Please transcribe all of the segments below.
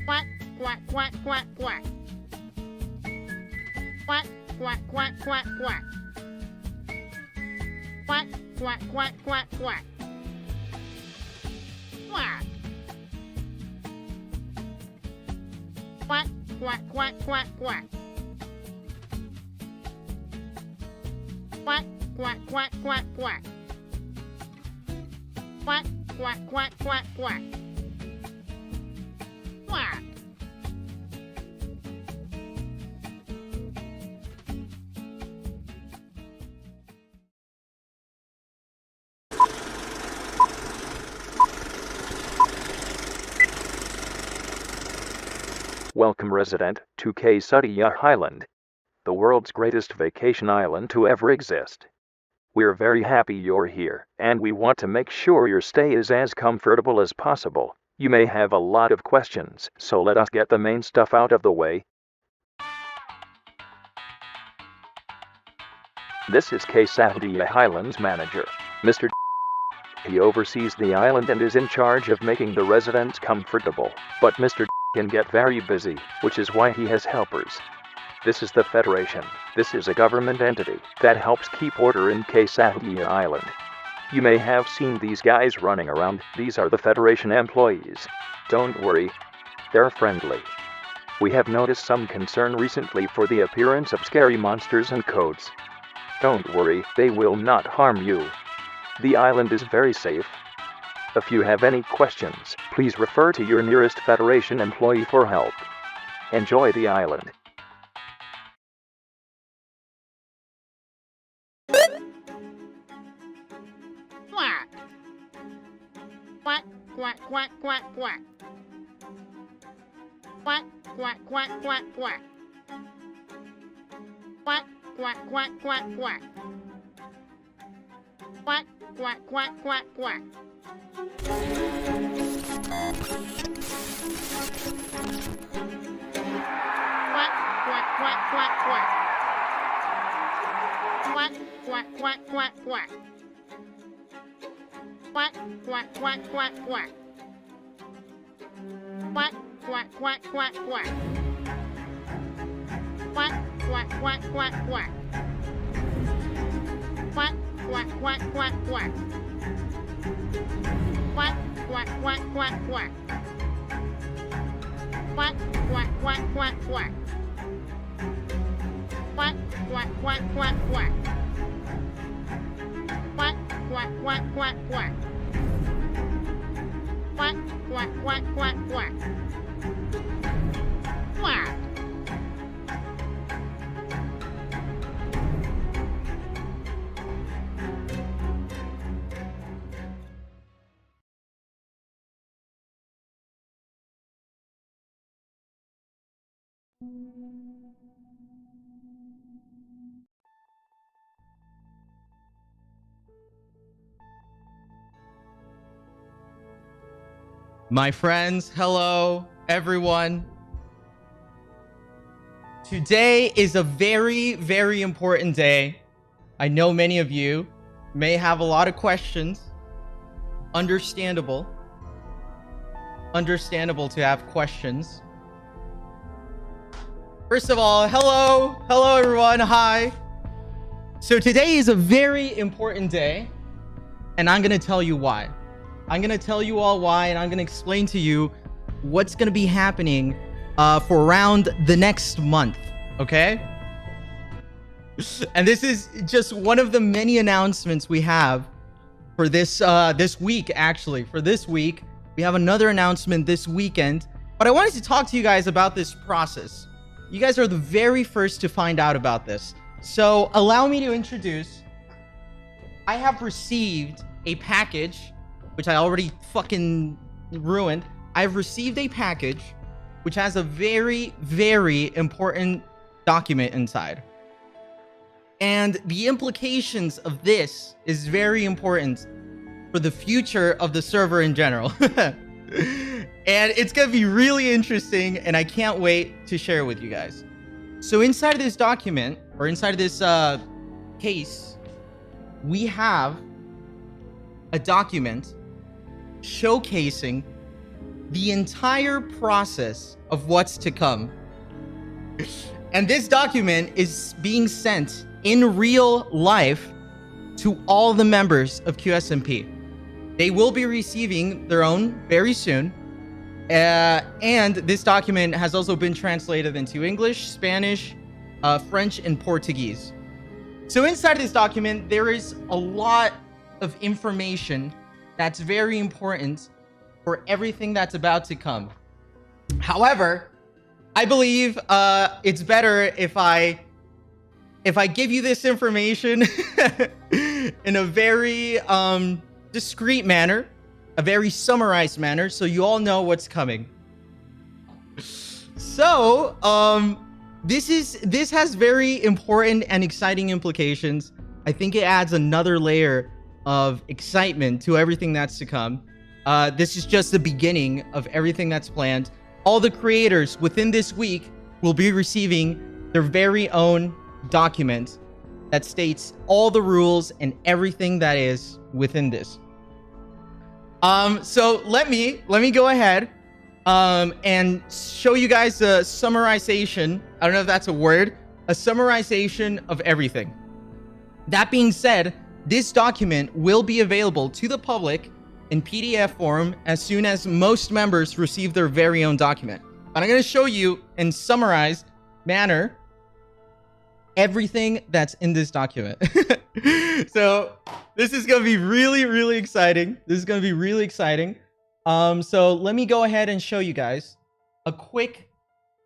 Quack, quack, quack, quack, quack. Quack, quack, quack, quack, quack. Quack, quack, quack, quack, quack. Quack. Quack, quack, quack, quack, quack. Quack, quack, quack, quack, quack. Quack, quack, quack, quack, quack. Quack. Welcome resident to Quackity Island, the world's greatest vacation island to ever exist. We're very happy you're here, and we want to make sure your stay is as comfortable as possible. You may have a lot of questions, so let us get the main stuff out of the way. This is Quackity Island's manager, Mr. He oversees the island and is in charge of making the residents comfortable, but Mr. can get very busy, which is why he has helpers. This is the Federation. This is a government entity that helps keep order in Quackity Island. You may have seen these guys running around. These are the Federation employees. Don't worry, they're friendly. We have noticed some concern recently for the appearance of scary monsters and codes. Don't worry, they will not harm you. The island is very safe. If you have any questions, please refer to your nearest Federation employee for help. Enjoy the island. Quack. Quack, quack, quack, quack, quack. Quack, quack, quack, quack, quack. Quack, quack, quack, quack, quack. Quack, quack, quack, quack, quack. Quack, quack, quack, quack, quack. Quack, quack, quack, quack, quack. Quack, quack, quack, quack, quack. Quack, quack, quack, quack, quack. Quack, quack, quack, quack, quack. Quack, quack, quack, quack, quack. Quack, quack, quack, quack, quack. Quack, quack, quack, quack, quack. Quack, quack, quack, quack, quack. Quack, quack, quack, quack, quack. Quack, quack, quack, quack, quack. Quack. My friends, hello, everyone. Today is a very, very important day. I know many of you may have a lot of questions. Understandable. Understandable to have questions. First of all, hello. Hello, everyone. Hi. So today is a very important day, and I'm going to tell you why. I'm going to tell you all why, and I'm going to explain to you what's going to be happening for around the next month, okay? And this is just one of the many announcements we have for this week, actually. For this week, we have another announcement this weekend, but I wanted to talk to you guys about this process. You guys are the very first to find out about this. So allow me to introduce, I have received a package, which I already fucking ruined. I've received a package which has a very, very important document inside. And the implications of this is very important for the future of the server in general. And it's gonna be really interesting, and I can't wait to share it with you guys. So inside of this document, or inside of this case, we have a document showcasing the entire process of what's to come. And this document is being sent in real life to all the members of QSMP. They will be receiving their own very soon. And this document has also been translated into English, Spanish, French, and Portuguese. So inside this document, there is a lot of information that's very important for everything that's about to come. However, I believe it's better if I give you this information in a very discreet manner, a very summarized manner, so you all know what's coming. So, this has very important and exciting implications. I think it adds another layer of excitement to everything that's to come. This is just the beginning of everything that's planned. All the creators within this week will be receiving their very own document that states all the rules and everything that is within this. So let me go ahead and show you guys a summarization. I don't know if that's a word. A summarization of everything. That being said, this document will be available to the public in PDF form as soon as most members receive their very own document. But I'm going to show you in summarized manner everything that's in this document. So this is going to be really, really exciting. This is going to be really exciting. So let me go ahead and show you guys a quick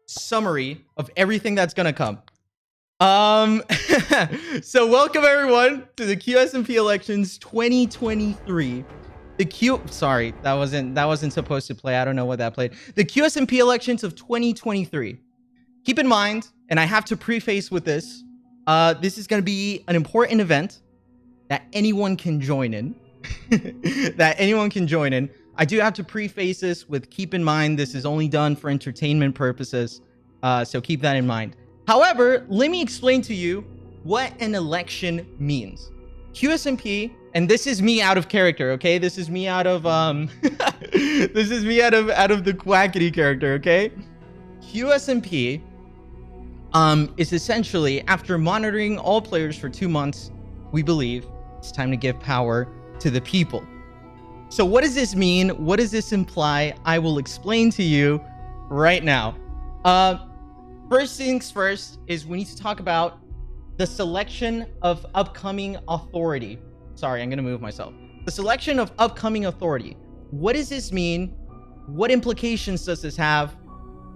summary of everything that's going to come. So welcome everyone to the QSMP elections 2023. Sorry, that wasn't supposed to play. I don't know what that played. The QSMP elections of 2023. Keep in mind, and I have to preface with this, this is going to be an important event that anyone can join in. That anyone can join in. I do have to preface this with keep in mind this is only done for entertainment purposes. So keep that in mind. However, let me explain to you what an election means. QSMP, and this is me out of character, okay? This is me out of this is me out of the Quackity character, okay? QSMP is essentially, after monitoring all players for 2 months, we believe it's time to give power to the people. So what does this mean? What does this imply? I will explain to you right now. First things first is we need to talk about the selection of upcoming authority. Sorry, I'm going to move myself. The selection of upcoming authority. What does this mean? What implications does this have?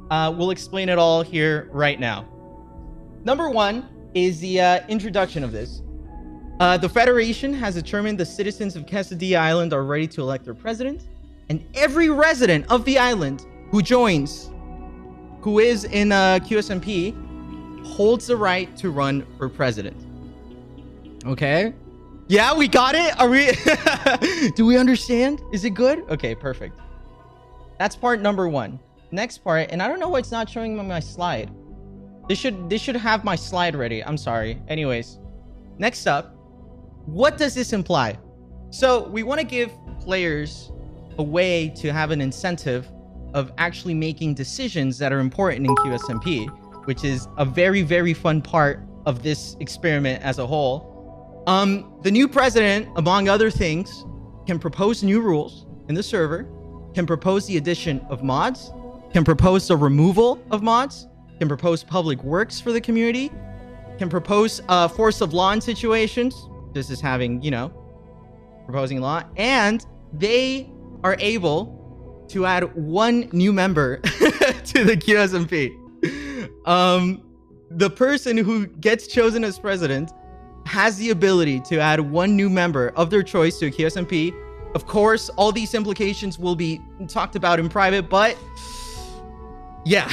We'll explain it all here right now. Number one is the introduction of this. The Federation has determined the citizens of Quackity Island are ready to elect their president, and every resident of the island who is in QSMP holds the right to run for president. Okay? Yeah, we got it. Are we? Do we understand? Is it good? Okay, perfect. That's part number one. Next part, and I don't know why it's not showing me my slide. This should have my slide ready. I'm sorry. Anyways, next up, what does this imply? So we want to give players a way to have an incentive of actually making decisions that are important in QSMP, which is a very, very fun part of this experiment as a whole. The new president, among other things, can propose new rules in the server, can propose the addition of mods, can propose the removal of mods, can propose public works for the community, can propose force of law in situations. This is having, proposing law. And they are able to add one new member to the QSMP. The person who gets chosen as president has the ability to add one new member of their choice to a QSMP. Of course, all these implications will be talked about in private, but yeah.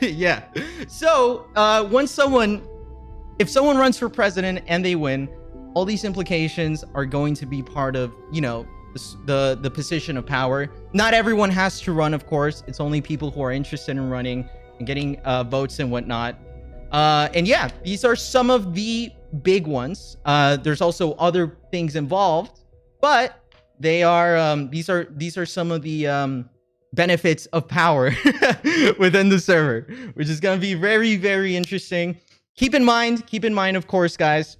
Yeah. So, if someone runs for president and they win, all these implications are going to be part of, the position of power. Not everyone has to run, of course. It's only people who are interested in running and getting votes and whatnot. And yeah, these are some of the big ones. There's also other things involved, but they are these are some of the benefits of power within the server, which is going to be very, very interesting. Keep in mind, of course, guys,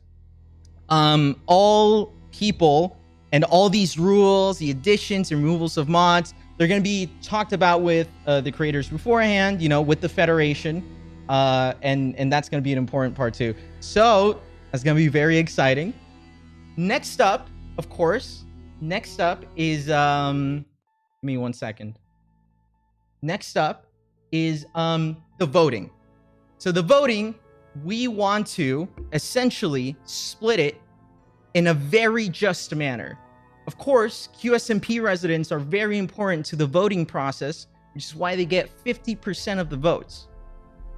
all people and all these rules, the additions and removals of mods, they're going to be talked about with the creators beforehand, you know, with the Federation. And that's going to be an important part too. So that's going to be very exciting. Next up, of course, is, give me 1 second. Next up is the voting. So the voting, we want to essentially split it in a very just manner. Of course, QSMP residents are very important to the voting process, which is why they get 50% of the votes.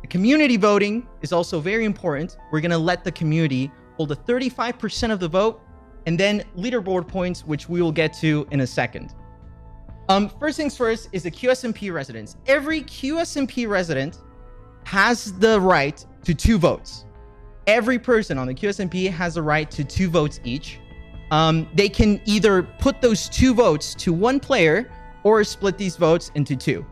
The community voting is also very important. We're going to let the community hold a 35% of the vote, and then leaderboard points, which we will get to in a second. First things first is the QSMP residents. Every QSMP resident has the right to 2 votes. Every person on the QSMP has a right to 2 votes each. They can either put those 2 votes to 1 player or split these votes into 2.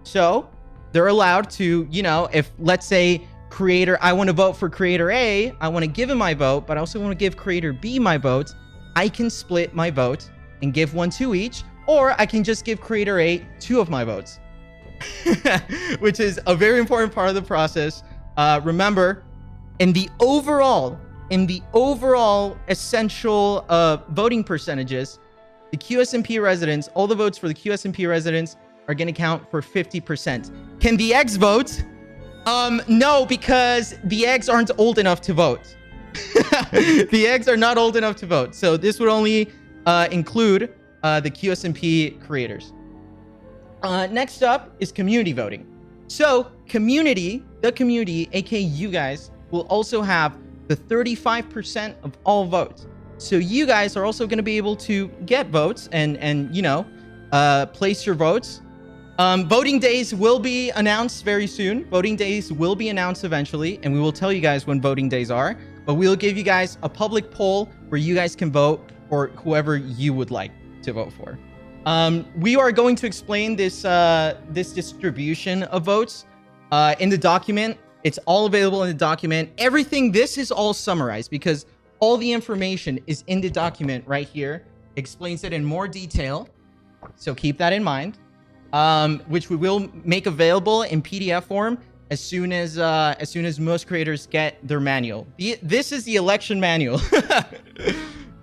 So they're allowed to, you know, if let's say creator, I want to vote for creator A, I want to give him my vote, but I also want to give creator B my vote, I can split my vote and give 1 to each, or I can just give creator A 2 of my votes, which is a very important part of the process. Remember, in the overall essential voting percentages, the QSMP residents, all the votes for the QSMP residents are going to count for 50%. Can the eggs vote? No, because the eggs aren't old enough to vote. The eggs are not old enough to vote. So this would only include the QSMP creators. Next up is community voting. So the community, aka you guys, will also have the 35% of all votes. So you guys are also going to be able to get votes and you know, place your votes. Voting days will be announced very soon. Voting days will be announced eventually, and we will tell you guys when voting days are. But we'll give you guys a public poll where you guys can vote for whoever you would like to vote for. We are going to explain this this distribution of votes in the document. It's all available in the document. Everything, this is all summarized because all the information is in the document right here. Explains it in more detail. So keep that in mind. Which we will make available in PDF form as soon as most creators get their manual. This is the election manual.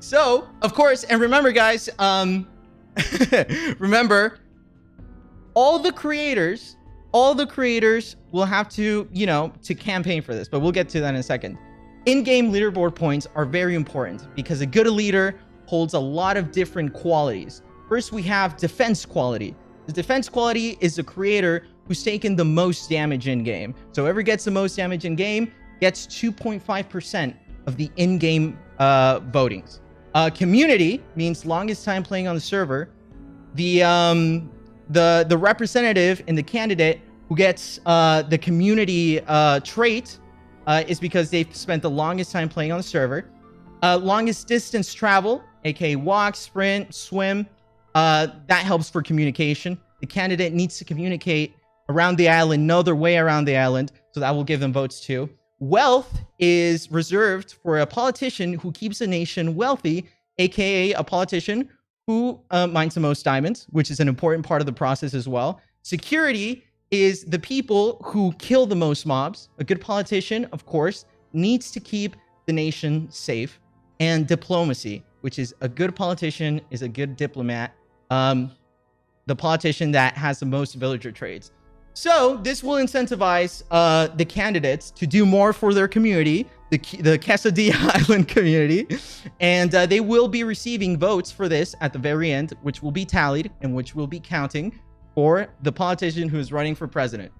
So, of course, and remember, guys, remember, all the creators will have to, you know, to campaign for this, but we'll get to that in a second. In-game leaderboard points are very important because a good leader holds a lot of different qualities. First, we have defense quality. The defense quality is the creator who's taken the most damage in-game. So whoever gets the most damage in-game gets 2.5% of the in-game votings. Community means longest time playing on the server. The representative and the candidate who gets the community trait is because they've spent the longest time playing on the server. Longest distance travel, aka walk, sprint, swim, that helps for communication. The candidate needs to communicate around the island, know their way around the island, so that will give them votes too. Wealth is reserved for a politician who keeps a nation wealthy, aka a politician who mines the most diamonds, which is an important part of the process as well. Security is the people who kill the most mobs. A good politician, of course, needs to keep the nation safe. And diplomacy, which is a good politician is a good diplomat. The politician that has the most villager trades. So this will incentivize the candidates to do more for their community, the Quesadilla Island community, and they will be receiving votes for this at the very end, which will be tallied and which will be counting for the politician who is running for president.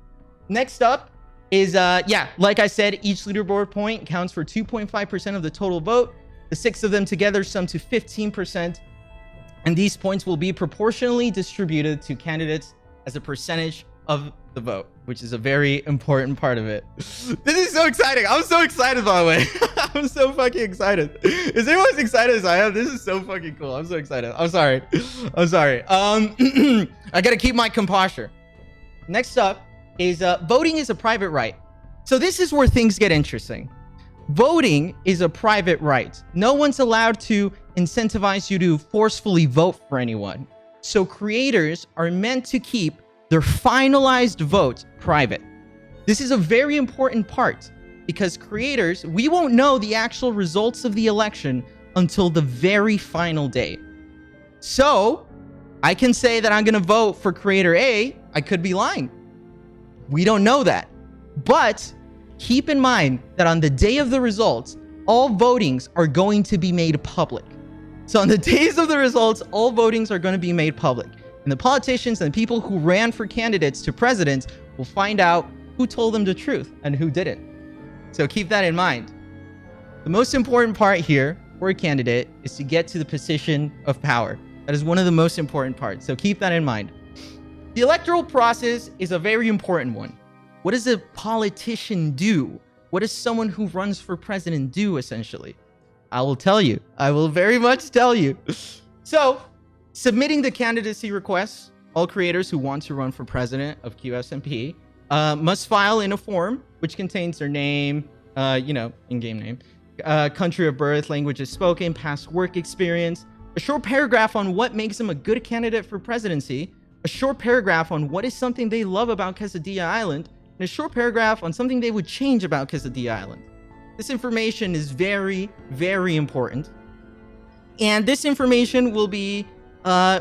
Next up is, like I said, each leaderboard point counts for 2.5% of the total vote. The 6 of them together sum to 15%. And these points will be proportionally distributed to candidates as a percentage of the vote, which is a very important part of it. This is so exciting. I'm so excited, by the way. I'm so fucking excited. Is anyone as excited as I am? This is so fucking cool. I'm so excited. I'm sorry. I gotta keep my composure. Next up is voting is a private right. So this is where things get interesting. Voting is a private right. No one's allowed to incentivize you to forcefully vote for anyone. So creators are meant to keep their finalized vote private. This is a very important part because creators, we won't know the actual results of the election until the very final day. So I can say that I'm going to vote for creator A. I could be lying. We don't know that. But keep in mind that on the day of the results, all votings are going to be made public. So on the days of the results, all votings are going to be made public. And the politicians and the people who ran for candidates to president will find out who told them the truth and who didn't. So keep that in mind. The most important part here for a candidate is to get to the position of power. That is one of the most important parts. So keep that in mind. The electoral process is a very important one. What does a politician do? What does someone who runs for president do, essentially? I will tell you. I will very much tell you. So, submitting the candidacy requests, all creators who want to run for president of QSMP must file in a form which contains their name, in-game name, country of birth, languages spoken, past work experience, a short paragraph on what makes them a good candidate for presidency, a short paragraph on what is something they love about Quesadilla Island, and a short paragraph on something they would change about Quesadilla Island. This information is very, very important. And this information will be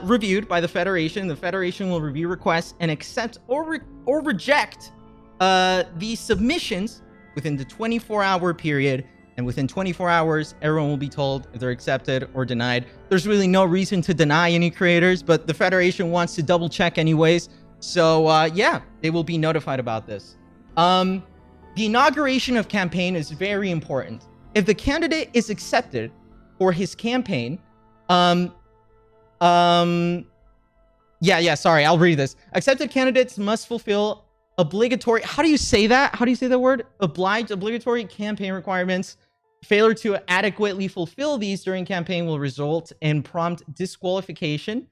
reviewed by the Federation. The Federation will review requests and accept or reject these submissions within the 24-hour period. And within 24 hours, everyone will be told if they're accepted or denied. There's really no reason to deny any creators, but the Federation wants to double check anyways. So yeah, they will be notified about this. The inauguration of campaign is very important. If the candidate is accepted for his campaign, sorry, I'll read this. Accepted candidates must fulfill obligatory, how do you say that? How do you say that word? Obligatory campaign requirements. Failure to adequately fulfill these during campaign will result in prompt disqualification.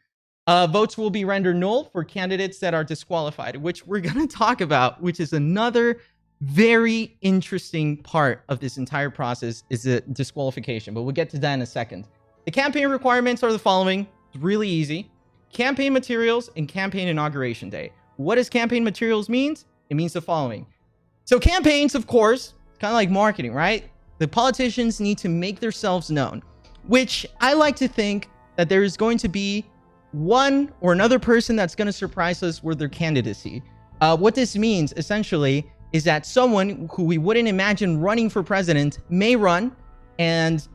Votes will be rendered null for candidates that are disqualified, which we're going to talk about, which is another very interesting part of this entire process is the disqualification, but we'll get to that in a second. The campaign requirements are the following. It's really easy. Campaign materials and campaign inauguration day. What does campaign materials means? It means the following. So campaigns, of course, it's kind of like marketing, right? The politicians need to make themselves known, which I like to think that there is going to be one or another person that's going to surprise us with their candidacy. What this means, essentially, is that someone who we wouldn't imagine running for president may run. And,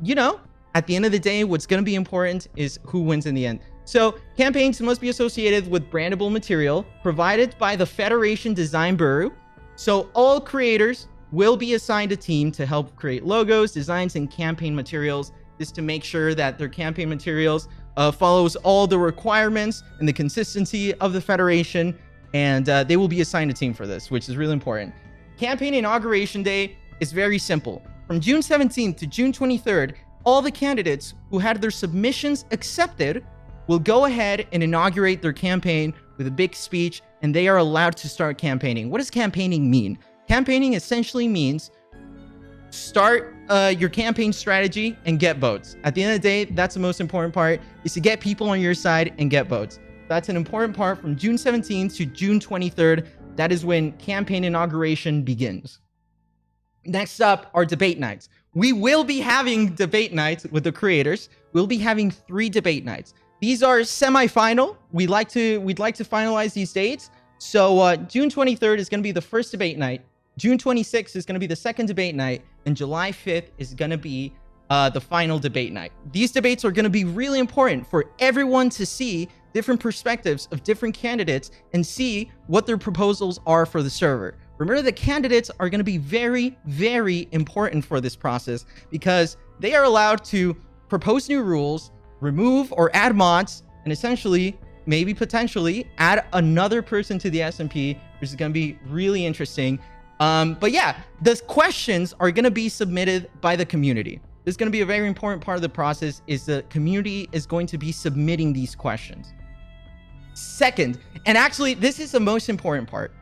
at the end of the day, what's going to be important is who wins in the end. So campaigns must be associated with brandable material provided by the Federation Design Bureau. So all creators will be assigned a team to help create logos, designs, and campaign materials. This to make sure that their campaign materials follows all the requirements and the consistency of the Federation. And they will be assigned a team for this, which is really important. Campaign inauguration day is very simple. From June 17th to June 23rd, all the candidates who had their submissions accepted will go ahead and inaugurate their campaign with a big speech, and they are allowed to start campaigning. What does campaigning mean? Campaigning essentially means start your campaign strategy and get votes. At the end of the day, that's the most important part, is to get people on your side and get votes. That's an important part from June 17th to June 23rd. That is when campaign inauguration begins. Next up are debate nights. We will be having debate nights with the creators. We'll be having 3 debate nights. These are semi-final. We'd like to finalize these dates. So June 23rd is going to be the first debate night. June 26th is going to be the second debate night. And July 5th is going to be the final debate night. These debates are going to be really important for everyone to see different perspectives of different candidates and see what their proposals are for the server. Remember, the candidates are going to be very, very important for this process because they are allowed to propose new rules, remove or add mods, and essentially, maybe potentially, add another person to the SMP which is going to be really interesting. But yeah, the questions are going to be submitted by the community. This is going to be a very important part of the process, is the community is going to be submitting these questions. Second, and actually, this is the most important part.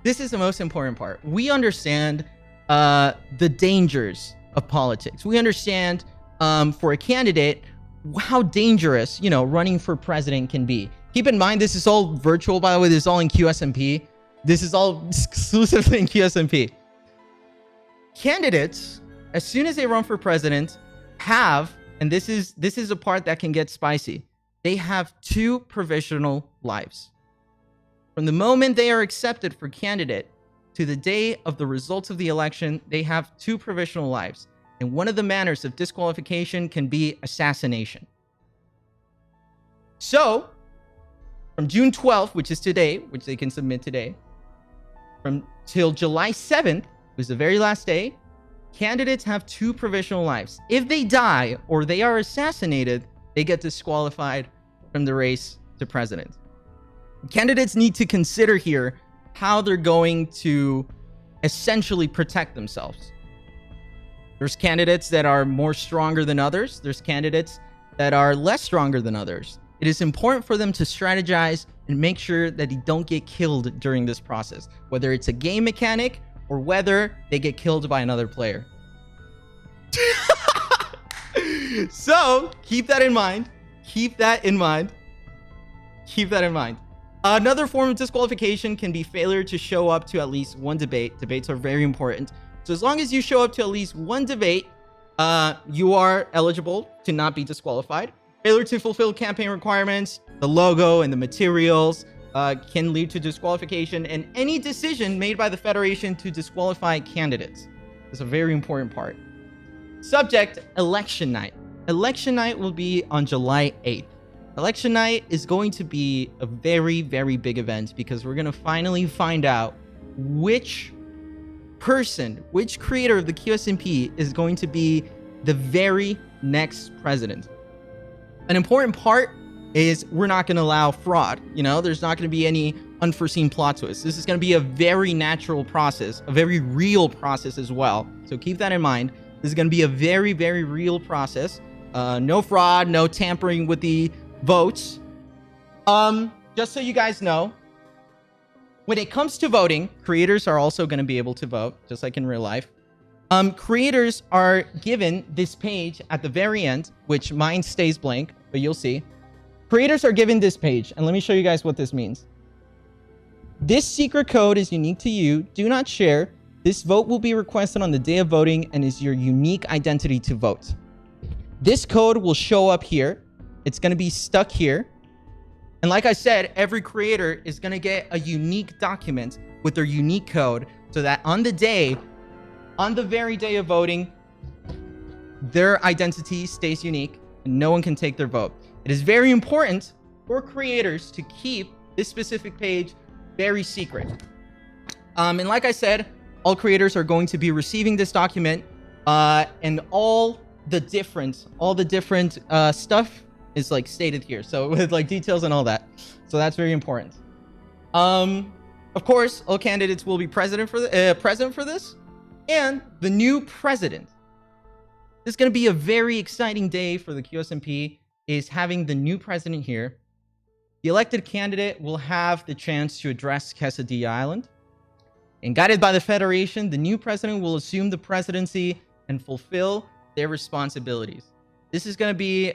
This is the most important part. We understand the dangers of politics. We understand for a candidate how dangerous, running for president can be. Keep in mind, this is all virtual, by the way. This is all in QSMP. This is all exclusively in QSMP. Candidates, as soon as they run for president, have, and this is a part that can get spicy, they have 2 provisional lives. From the moment they are accepted for candidate to the day of the results of the election, they have 2 provisional lives. And one of the manners of disqualification can be assassination. So, from June 12th, which is today, which they can submit today, till July 7th, was the very last day, candidates have 2 provisional lives. If they die or they are assassinated, they get disqualified from the race to president. Candidates need to consider here how they're going to essentially protect themselves. There's candidates that are more stronger than others. There's candidates that are less stronger than others. It is important for them to strategize and make sure that they don't get killed during this process, whether it's a game mechanic or whether they get killed by another player. So keep that in mind. Keep that in mind. Keep that in mind. Another form of disqualification can be failure to show up to at least one debate. Debates are very important. So as long as you show up to at least one debate, you are eligible to not be disqualified. Failure to fulfill campaign requirements, the logo and the materials can lead to disqualification, and any decision made by the Federation to disqualify candidates. That's a very important part. Subject, election night. Election night will be on July 8th. Election night is going to be a very, very big event because we're going to finally find out which creator of the QSMP is going to be the very next president. An important part is we're not going to allow fraud. There's not going to be any unforeseen plot twists. This is going to be a very natural process, a very real process as well. So keep that in mind. This is going to be a very, very real process. No fraud, no tampering with the votes. Just so you guys know, when it comes to voting, creators are also going to be able to vote, just like in real life. Creators are given this page at the very end, which mine stays blank, but you'll see. Creators are given this page, and let me show you guys what this means. This secret code is unique to you. Do not share. This vote will be requested on the day of voting and is your unique identity to vote. This code will show up here. It's going to be stuck here. And like I said, every creator is going to get a unique document with their unique code so that on the very day of voting, their identity stays unique and no one can take their vote. It is very important for creators to keep this specific page very secret. And like I said, all creators are going to be receiving this document, and all the different stuff is like stated here. So with like details and all that. So that's very important. Of course, all candidates will be present for this, and the new president. This is going to be a very exciting day for the QSMP, is having the new president here. The elected candidate will have the chance to address Quackity Island. And guided by the Federation, the new president will assume the presidency and fulfill their responsibilities. This is going to be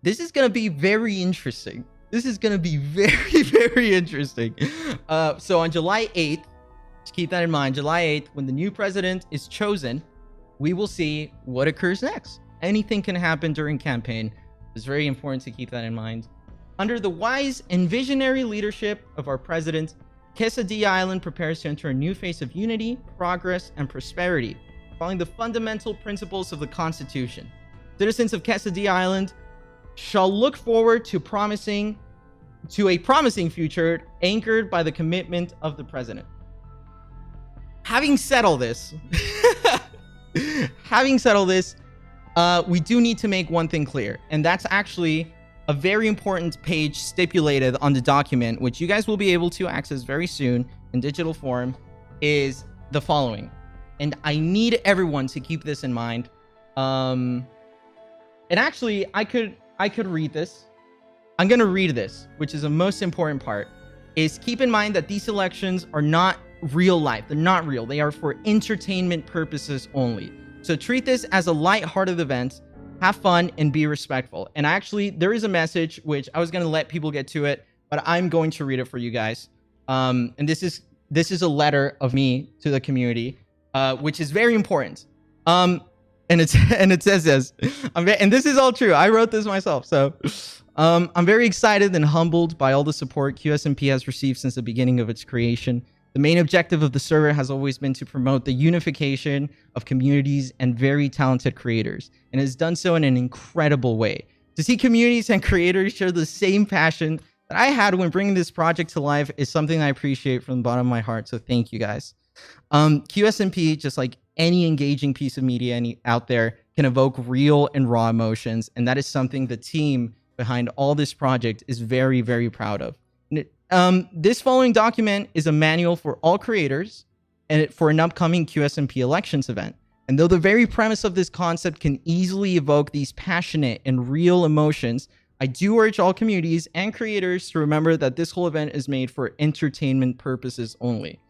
this is going to be very interesting. This is going to be very, very interesting. So on July 8th, just keep that in mind, July 8th, when the new president is chosen, we will see what occurs next. Anything can happen during campaign. It's very important to keep that in mind. Under the wise and visionary leadership of our president, Quackity Island prepares to enter a new phase of unity, progress, and prosperity, following the fundamental principles of the Constitution. Citizens of Quackity Island shall look forward to a promising future anchored by the commitment of the president. Having said all this, we do need to make one thing clear, and that's actually a very important page stipulated on the document, which you guys will be able to access very soon in digital form, is the following. And I need everyone to keep this in mind. And actually, I could read this. I'm going to read this, which is the most important part, is keep in mind that these elections are not real life. They're not real. They are for entertainment purposes only. So treat this as a light-hearted event. Have fun and be respectful. And actually, there is a message which I was going to let people get to it, but I'm going to read it for you guys. And this is a letter of me to the community, which is very important. And it says this, and this is all true. I wrote this myself. So I'm very excited and humbled by all the support QSMP has received since the beginning of its creation. The main objective of the server has always been to promote the unification of communities and very talented creators, and has done so in an incredible way. To see communities and creators share the same passion that I had when bringing this project to life is something I appreciate from the bottom of my heart, so thank you guys. QSMP, just like any engaging piece of media out there, can evoke real and raw emotions, and that is something the team behind all this project is very, very proud of. This following document is a manual for all creators and for an upcoming QSMP elections event. And though the very premise of this concept can easily evoke these passionate and real emotions, I do urge all communities and creators to remember that this whole event is made for entertainment purposes only.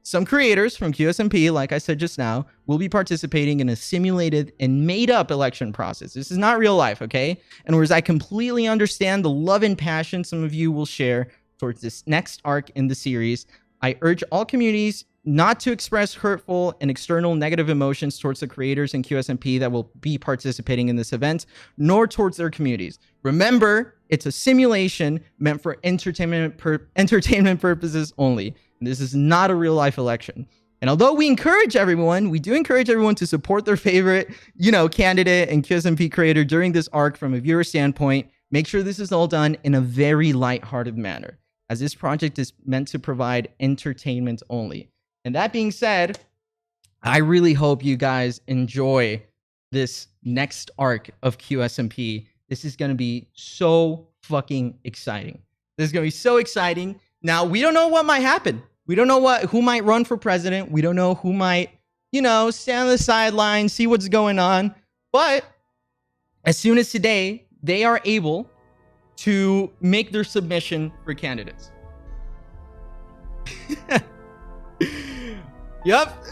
Some creators from QSMP, like I said just now, will be participating in a simulated and made-up election process. This is not real life, okay? And whereas I completely understand the love and passion some of you will share towards this next arc in the series, I urge all communities not to express hurtful and external negative emotions towards the creators in QSMP that will be participating in this event, nor towards their communities. Remember, it's a simulation meant for entertainment purposes only. This is not a real life election. And although we do encourage everyone to support their favorite, candidate and QSMP creator during this arc from a viewer standpoint, make sure this is all done in a very lighthearted manner, as this project is meant to provide entertainment only. And that being said, I really hope you guys enjoy this next arc of QSMP. This is going to be so fucking exciting. This is going to be so exciting. Now, we don't know what might happen. We don't know who might run for president. We don't know who might, stand on the sidelines, see what's going on. But as soon as today, they are able to make their submission for candidates. Yup.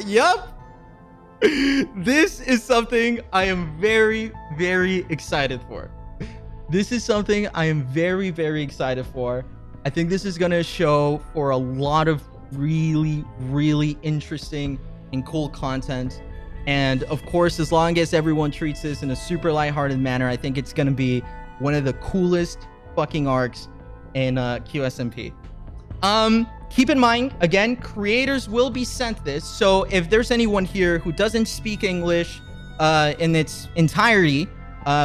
Yup. This is something I am very, very excited for. This is something I am very, very excited for. I think this is going to show for a lot of really, really interesting and cool content. And of course, as long as everyone treats this in a super lighthearted manner, I think it's going to be one of the coolest fucking arcs in QSMP. Keep in mind, again, creators will be sent this. So if there's anyone here who doesn't speak English in its entirety,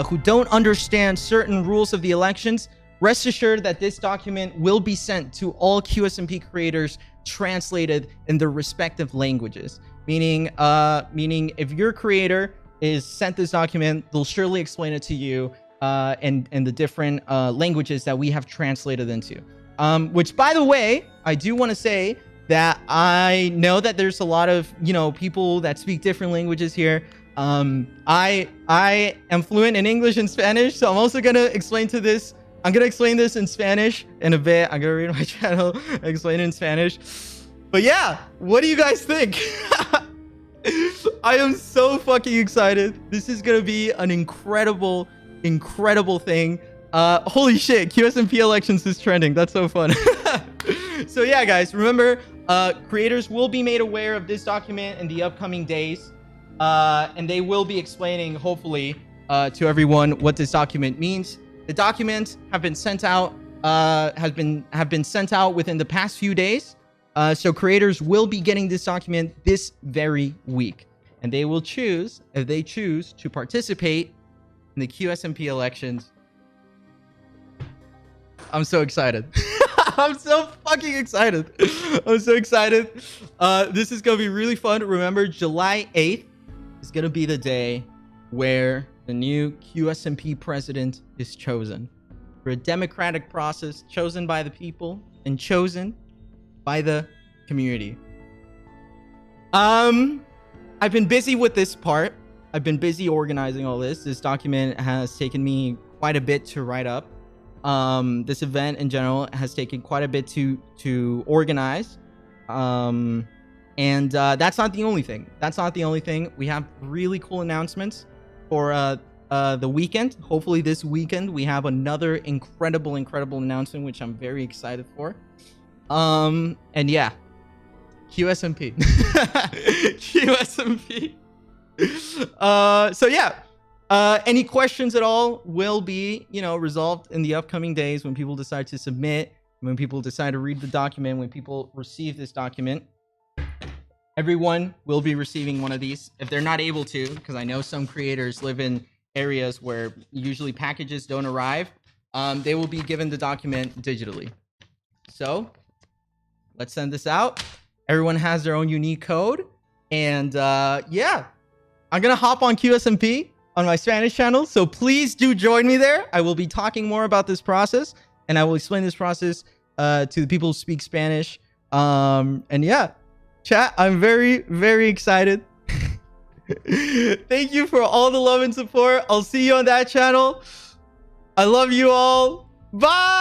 who don't understand certain rules of the elections, rest assured that this document will be sent to all QSMP creators translated in their respective languages. Meaning if your creator is sent this document, they'll surely explain it to you in the different languages that we have translated into. Which, by the way, I do want to say that I know that there's a lot of, people that speak different languages here. I am fluent in English and Spanish, so I'm also going to explain this in Spanish in a bit. I'm going to read my channel and explain it in Spanish. But yeah, what do you guys think? I am so fucking excited. This is going to be an incredible, incredible thing. Holy shit, QSMP elections is trending. That's so fun. So yeah, guys, remember, creators will be made aware of this document in the upcoming days. And they will be explaining, hopefully, to everyone what this document means. The documents have been sent out, have been sent out within the past few days. So creators will be getting this document this very week, and they will choose, if they choose to participate in the QSMP elections. I'm so excited. I'm so fucking excited. I'm so excited. This is going to be really fun. Remember, July 8th is going to be the day where the new QSMP president is chosen through a democratic process, chosen by the people and chosen by the community. I've been busy with this part. I've been busy organizing all this. This document has taken me quite a bit to write up. This event in general has taken quite a bit to organize. And that's not the only thing. That's not the only thing. We have really cool announcements for the weekend. Hopefully this weekend we have another incredible announcement, which I'm very excited for. And yeah, QSMP. QSMP. So yeah, any questions at all will be, resolved in the upcoming days when people decide to submit, when people decide to read the document, when people receive this document. Everyone will be receiving one of these. If they're not able to, because I know some creators live in areas where usually packages don't arrive, they will be given the document digitally. So let's send this out. Everyone has their own unique code. And yeah, I'm going to hop on QSMP on my Spanish channel. So please do join me there. I will be talking more about this process, and I will explain this process to the people who speak Spanish. And yeah, chat, I'm very excited. Thank you for all the love and support. I'll see you on that channel. I love you all. Bye.